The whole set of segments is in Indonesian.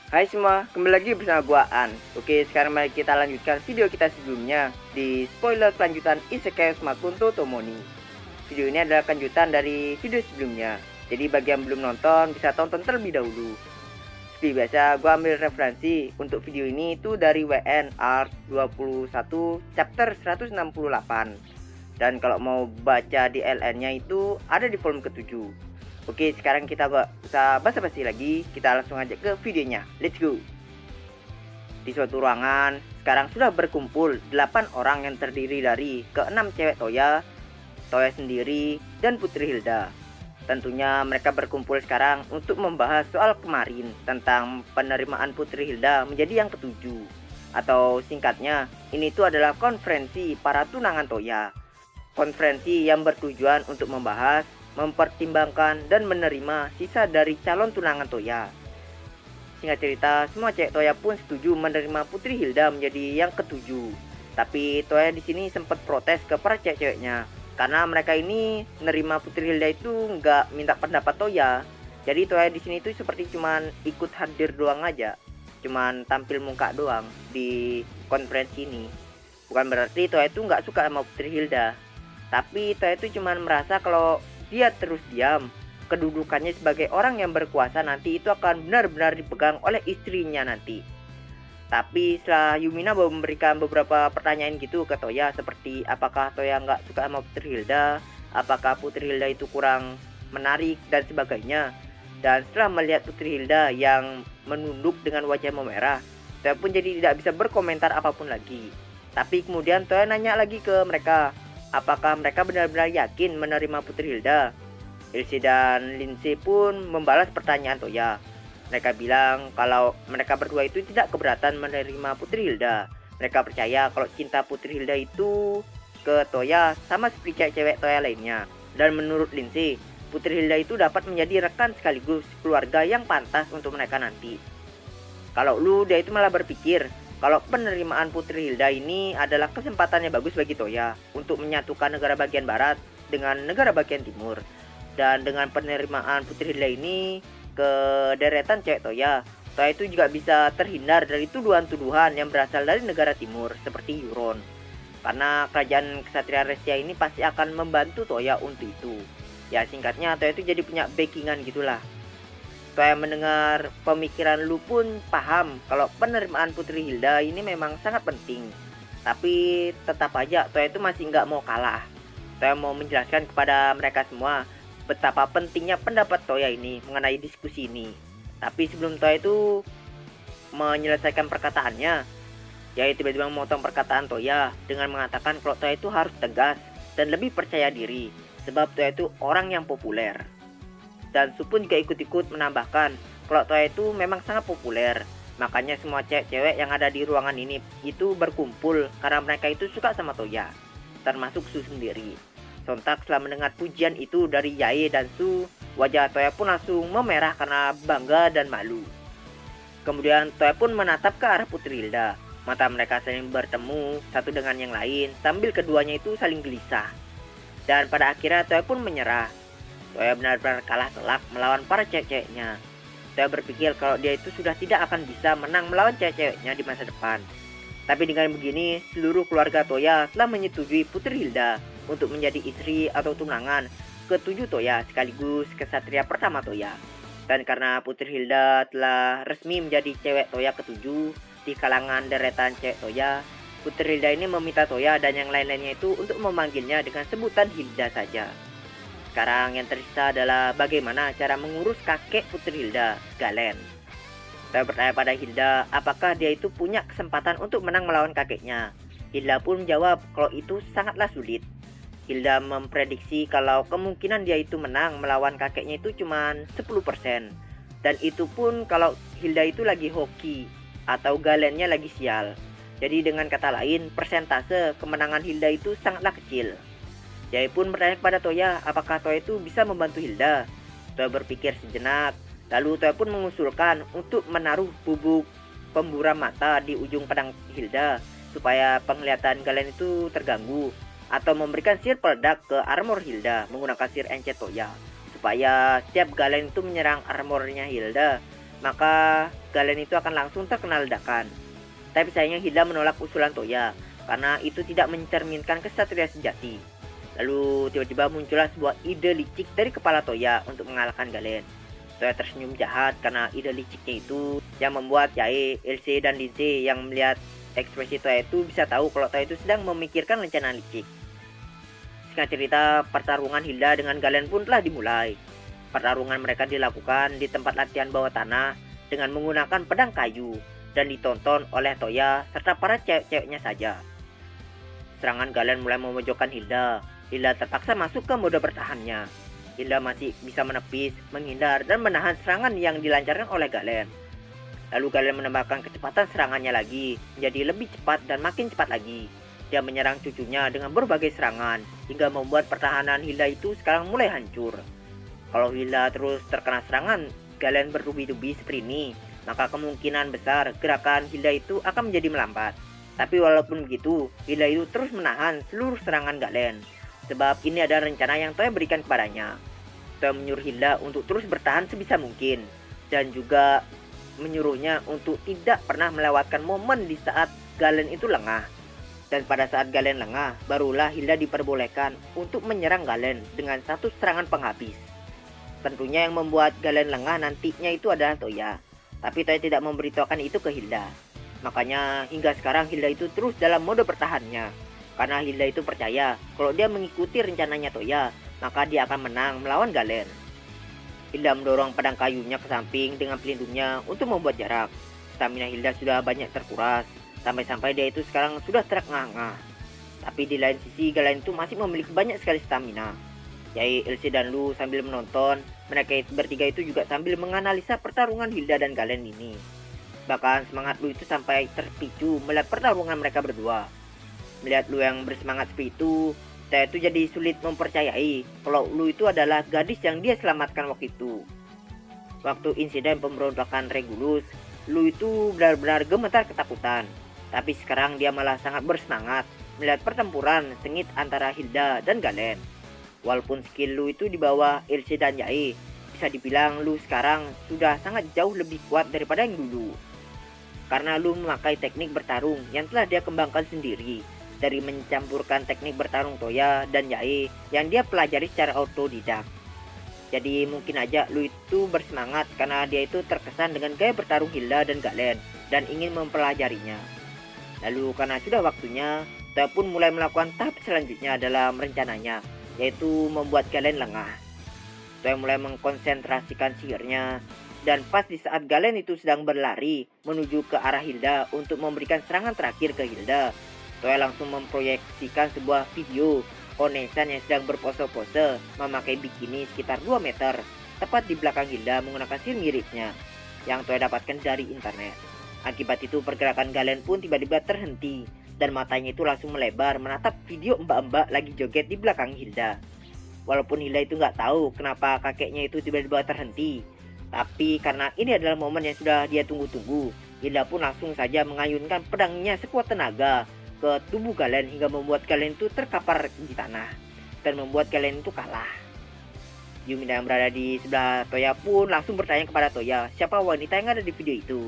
Hai semua, kembali lagi bersama gua An. Oke, sekarang mari kita lanjutkan video kita sebelumnya di spoiler kelanjutan Isekai Smakunto Tomoni. Video ini adalah kelanjutan dari video sebelumnya. Jadi bagi yang belum nonton bisa tonton terlebih dahulu. Seperti biasa, gua ambil referensi untuk video ini itu dari WN Art 21 chapter 168. Dan kalau mau baca di LN-nya itu ada di volume ke-7. Oke, sekarang kita gak usah basa-basi lagi, kita langsung aja ke videonya. Let's go. Di suatu ruangan, sekarang sudah berkumpul 8 orang yang terdiri dari ke-6 cewek Toya, Toya sendiri, dan Putri Hilda. Tentunya mereka berkumpul sekarang untuk membahas soal kemarin tentang penerimaan Putri Hilda menjadi yang ke-7. Atau singkatnya, ini tuh adalah konferensi para tunangan Toya. Konferensi yang bertujuan untuk membahas, mempertimbangkan, dan menerima sisa dari calon tunangan Toya. Singkat cerita, semua cewek Toya pun setuju menerima Putri Hilda menjadi yang ke-7. Tapi Toya di sini sempat protes ke para cewek-ceweknya karena mereka ini nerima Putri Hilda itu nggak minta pendapat Toya. Jadi Toya di sini itu seperti cuman ikut hadir doang aja, cuman tampil muka doang di konferensi ini. Bukan berarti Toya itu nggak suka sama Putri Hilda, tapi Toya itu cuman merasa kalau dia terus diam, kedudukannya sebagai orang yang berkuasa nanti itu akan benar-benar dipegang oleh istrinya nanti. Tapi setelah Yumina memberikan beberapa pertanyaan gitu ke Toya, seperti apakah Toya nggak suka sama Putri Hilda, apakah Putri Hilda itu kurang menarik dan sebagainya. Dan setelah melihat Putri Hilda yang menunduk dengan wajah memerah, Toya pun jadi tidak bisa berkomentar apapun lagi. Tapi kemudian Toya nanya lagi ke mereka, apakah mereka benar-benar yakin menerima Putri Hilda? Ilse dan Lindsay pun membalas pertanyaan Toya. Mereka bilang kalau mereka berdua itu tidak keberatan menerima Putri Hilda. Mereka percaya kalau cinta Putri Hilda itu ke Toya sama seperti cewek Toya lainnya. Dan menurut Lindsay, Putri Hilda itu dapat menjadi rekan sekaligus keluarga yang pantas untuk mereka nanti. Kalau lu, dia itu malah berpikir kalau penerimaan Putri Hilda ini adalah kesempatannya bagus bagi Toya untuk menyatukan negara bagian barat dengan negara bagian timur. Dan dengan penerimaan Putri Hilda ini ke deretan cewek Toya, Toya itu juga bisa terhindar dari tuduhan-tuduhan yang berasal dari negara timur seperti Euron. Karena kerajaan Ksatria Resya ini pasti akan membantu Toya untuk itu. Ya singkatnya Toya itu jadi punya backingan gitulah. Toya mendengar pemikiran lu pun paham kalau penerimaan Putri Hilda ini memang sangat penting. Tapi tetap aja Toya itu masih nggak mau kalah. Toya mau menjelaskan kepada mereka semua betapa pentingnya pendapat Toya ini mengenai diskusi ini. Tapi sebelum Toya itu menyelesaikan perkataannya, dia tiba-tiba memotong perkataan Toya dengan mengatakan kalau Toya itu harus tegas dan lebih percaya diri sebab Toya itu orang yang populer. Dan Su pun juga ikut-ikut menambahkan kalau Toya itu memang sangat populer. Makanya semua cewek-cewek yang ada di ruangan ini itu berkumpul karena mereka itu suka sama Toya, termasuk Su sendiri. Sontak setelah mendengar pujian itu dari Yae dan Su, wajah Toya pun langsung memerah karena bangga dan malu. Kemudian Toya pun menatap ke arah Putri Hilda. Mata mereka saling bertemu satu dengan yang lain sambil keduanya itu saling gelisah. Dan pada akhirnya Toya pun menyerah. Toya benar-benar kalah telak melawan para cewek-ceweknya. Toya berpikir kalau dia itu sudah tidak akan bisa menang melawan cewek-ceweknya di masa depan. Tapi dengan begini, seluruh keluarga Toya telah menyetujui Putri Hilda untuk menjadi istri atau tunangan ke-7 Toya sekaligus kesatria pertama Toya. Dan karena Putri Hilda telah resmi menjadi cewek Toya ke-7 di kalangan deretan cewek Toya, Putri Hilda ini meminta Toya dan yang lain-lainnya itu untuk memanggilnya dengan sebutan Hilda saja. Sekarang yang tersisa adalah bagaimana cara mengurus kakek Putri Hilda, Galen. Saya bertanya pada Hilda apakah dia itu punya kesempatan untuk menang melawan kakeknya. Hilda pun menjawab kalau itu sangatlah sulit. Hilda memprediksi kalau kemungkinan dia itu menang melawan kakeknya itu cuma 10%. Dan itu pun kalau Hilda itu lagi hoki atau Galennya lagi sial. Jadi dengan kata lain, persentase kemenangan Hilda itu sangatlah kecil. Jai pun bertanya kepada Toya apakah Toya itu bisa membantu Hilda. Toya berpikir sejenak, lalu Toya pun mengusulkan untuk menaruh bubuk pemburam mata di ujung pedang Hilda supaya penglihatan Galen itu terganggu, atau memberikan sihir peledak ke armor Hilda menggunakan sihir encet Toya supaya setiap Galen itu menyerang armornya Hilda, maka Galen itu akan langsung terkena ledakan. Tapi sayangnya Hilda menolak usulan Toya karena itu tidak mencerminkan kesatria sejati. Lalu tiba-tiba muncullah sebuah ide licik dari kepala Toya untuk mengalahkan Galen. Toya tersenyum jahat karena ide liciknya itu yang membuat Yae, Ilse, dan Lindsay yang melihat ekspresi Toya itu bisa tahu kalau Toya itu sedang memikirkan rencana licik. Singkat cerita, pertarungan Hilda dengan Galen pun telah dimulai. Pertarungan mereka dilakukan di tempat latihan bawah tanah dengan menggunakan pedang kayu dan ditonton oleh Toya serta para cewek-ceweknya saja. Serangan Galen mulai memojokkan Hilda. Hilda terpaksa masuk ke mode bertahannya. Hilda masih bisa menepis, menghindar, dan menahan serangan yang dilancarkan oleh Galen. Lalu Galen menambahkan kecepatan serangannya lagi, menjadi lebih cepat dan makin cepat lagi. Dia menyerang cucunya dengan berbagai serangan, hingga membuat pertahanan Hilda itu sekarang mulai hancur. Kalau Hilda terus terkena serangan Galen bertubi-tubi seperti ini, maka kemungkinan besar gerakan Hilda itu akan menjadi melambat. Tapi walaupun begitu, Hilda itu terus menahan seluruh serangan Galen. Sebab ini adalah rencana yang Toya berikan kepadanya. Toya menyuruh Hilda untuk terus bertahan sebisa mungkin. Dan juga menyuruhnya untuk tidak pernah melewatkan momen di saat Galen itu lengah. Dan pada saat Galen lengah, barulah Hilda diperbolehkan untuk menyerang Galen dengan satu serangan penghabis. Tentunya yang membuat Galen lengah nantinya itu adalah Toya. Tapi Toya tidak memberitahukan itu ke Hilda. Makanya hingga sekarang Hilda itu terus dalam mode bertahannya. Karena Hilda itu percaya kalau dia mengikuti rencananya Toya, maka dia akan menang melawan Galen. Hilda mendorong pedang kayunya ke samping dengan pelindungnya untuk membuat jarak. Stamina Hilda sudah banyak terkuras, sampai-sampai dia itu sekarang sudah terengah-engah. Tapi di lain sisi Galen itu masih memiliki banyak sekali stamina. Yae, Ilse, dan Lu sambil menonton, mereka bertiga itu juga sambil menganalisa pertarungan Hilda dan Galen ini. Bahkan semangat Lu itu sampai terpicu melihat pertarungan mereka berdua. Melihat Lu yang bersemangat seperti itu, saya itu jadi sulit mempercayai kalau Lu itu adalah gadis yang dia selamatkan waktu itu. Waktu insiden pemberontakan Regulus, Lu itu benar-benar gemetar ketakutan. Tapi sekarang dia malah sangat bersemangat melihat pertempuran sengit antara Hilda dan Galen. Walaupun skill Lu itu di bawah Ilse dan Yae, bisa dibilang Lu sekarang sudah sangat jauh lebih kuat daripada yang dulu. Karena Lu memakai teknik bertarung yang telah dia kembangkan sendiri. Dari mencampurkan teknik bertarung Toya dan Yae yang dia pelajari secara otodidak. Jadi mungkin aja Lu itu bersemangat karena dia itu terkesan dengan gaya bertarung Hilda dan Galen dan ingin mempelajarinya. Lalu karena sudah waktunya, Toya pun mulai melakukan tahap selanjutnya dalam rencananya, yaitu membuat Galen lengah. Toya mulai mengkonsentrasikan sihirnya, dan pas di saat Galen itu sedang berlari menuju ke arah Hilda untuk memberikan serangan terakhir ke Hilda, Toya langsung memproyeksikan sebuah video Onesan yang sedang berpose-pose memakai bikini sekitar 2 meter tepat di belakang Hilda menggunakan sihir miripnya yang Toya dapatkan dari internet. Akibat itu pergerakan Galen pun tiba-tiba terhenti dan matanya itu langsung melebar menatap video mbak-mbak lagi joget di belakang Hilda. Walaupun Hilda itu nggak tahu kenapa kakeknya itu tiba-tiba terhenti, tapi karena ini adalah momen yang sudah dia tunggu-tunggu, Hilda pun langsung saja mengayunkan pedangnya sekuat tenaga ke tubuh Galen hingga membuat Galen itu terkapar di tanah dan membuat Galen itu kalah. Yumina yang berada di sebelah Toya pun langsung bertanya kepada Toya siapa wanita yang ada di video itu.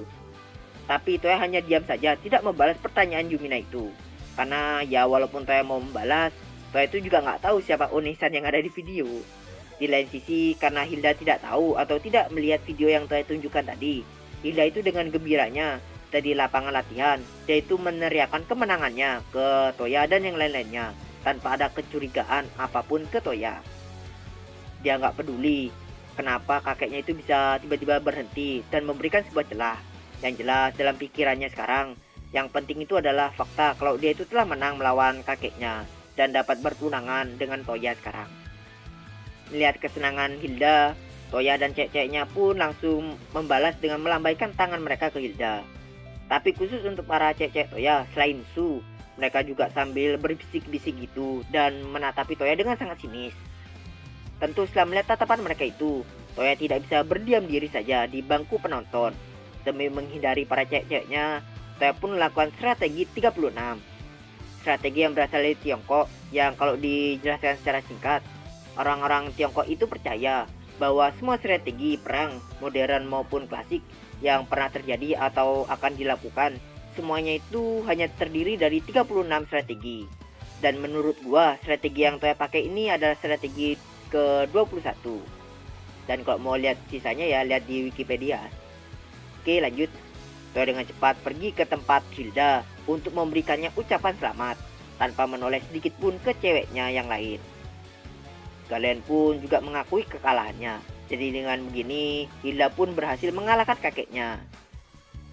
Tapi Toya hanya diam saja, tidak membalas pertanyaan Yumina itu. Karena ya walaupun Toya mau membalas, Toya itu juga nggak tahu siapa Onisan yang ada di video. Di lain sisi karena Hilda tidak tahu atau tidak melihat video yang Toya tunjukkan tadi, Hilda itu dengan gembiranya di lapangan latihan, dia itu meneriakkan kemenangannya ke Toya dan yang lain-lainnya tanpa ada kecurigaan apapun ke Toya. Dia nggak peduli kenapa kakeknya itu bisa tiba-tiba berhenti dan memberikan sebuah celah. Yang jelas dalam pikirannya sekarang, yang penting itu adalah fakta kalau dia itu telah menang melawan kakeknya dan dapat bertunangan dengan Toya sekarang. Melihat kesenangan Hilda, Toya dan cek-ceknya pun langsung membalas dengan melambaikan tangan mereka ke Hilda. Tapi khusus untuk para cek-cek Toya, selain Su, mereka juga sambil berbisik-bisik gitu dan menatapi Toya dengan sangat sinis. Tentu setelah melihat tatapan mereka itu, Toya tidak bisa berdiam diri saja di bangku penonton. Demi menghindari para cek-ceknya, Toya pun melakukan strategi 36. Strategi yang berasal dari Tiongkok, yang kalau dijelaskan secara singkat, orang-orang Tiongkok itu percaya bahwa semua strategi perang, modern maupun klasik, yang pernah terjadi atau akan dilakukan, semuanya itu hanya terdiri dari 36 strategi. Dan menurut gua, strategi yang Toya pakai ini adalah strategi ke-21. Dan kalau mau lihat sisanya ya lihat di Wikipedia. Oke, lanjut. Toya dengan cepat pergi ke tempat Hilda untuk memberikannya ucapan selamat tanpa menoleh sedikit pun ke ceweknya yang lain. Galen pun juga mengakui kekalahannya. Jadi dengan begini, Hilda pun berhasil mengalahkan kakeknya.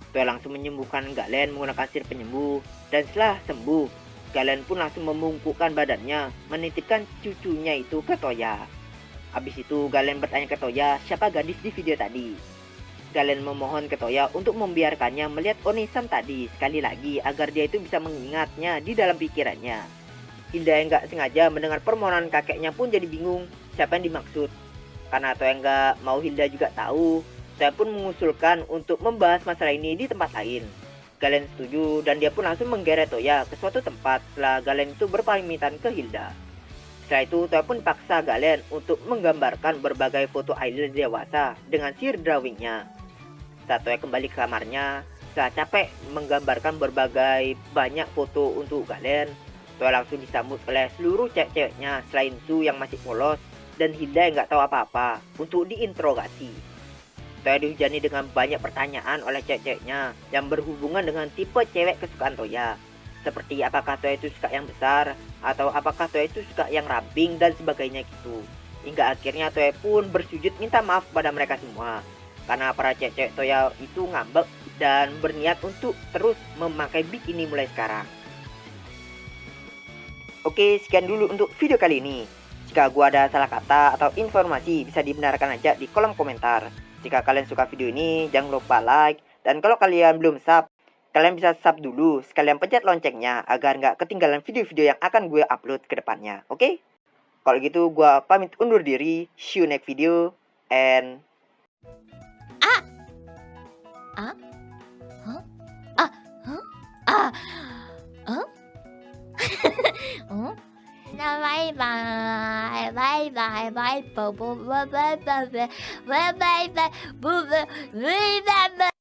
Toya langsung menyembuhkan Galen menggunakan sihir penyembuh, dan setelah sembuh, Galen pun langsung membungkukkan badannya, menitipkan cucunya itu ke Toya. Habis itu Galen bertanya ke Toya siapa gadis di video tadi. Galen memohon ke Toya untuk membiarkannya melihat Onisan tadi sekali lagi agar dia itu bisa mengingatnya di dalam pikirannya. Hilda yang gak sengaja mendengar permohonan kakeknya pun jadi bingung siapa yang dimaksud. Karena Toya gak mau Hilda juga tahu, Toya pun mengusulkan untuk membahas masalah ini di tempat lain. Galen setuju dan dia pun langsung menggeret Toya ke suatu tempat setelah Galen itu berpamitan ke Hilda. Setelah itu Toya pun paksa Galen untuk menggambarkan berbagai foto idol dewasa dengan sihir drawingnya. Saat Toya kembali ke kamarnya, setelah capek menggambarkan berbagai banyak foto untuk Galen, Toya langsung disambut oleh seluruh cewek-ceweknya selain Su yang masih polos dan Hilda yang gak tahu apa-apa untuk diinterogasi. Toya dihujani dengan banyak pertanyaan oleh cewek-ceweknya yang berhubungan dengan tipe cewek kesukaan Toya. Seperti apakah Toya itu suka yang besar, atau apakah Toya itu suka yang ramping dan sebagainya gitu. Hingga akhirnya Toya pun bersujud minta maaf kepada mereka semua. Karena para cewek-cewek Toya itu ngambek dan berniat untuk terus memakai bikini mulai sekarang. Oke, sekian dulu untuk video kali ini. Jika gua ada salah kata atau informasi bisa dibenarkan aja di kolom komentar. Jika kalian suka video ini, jangan lupa like. Dan kalau kalian belum sub, kalian bisa sub dulu sekalian pencet loncengnya agar nggak ketinggalan video-video yang akan gue upload ke depannya. Oke? Kalau gitu gua pamit undur diri. See you next video and Huh? Huh? Ah! Huh? Huh? Bye bye, bye bye, bye bye, bye bye, bye bye, bye bye, bye bye, bye bye.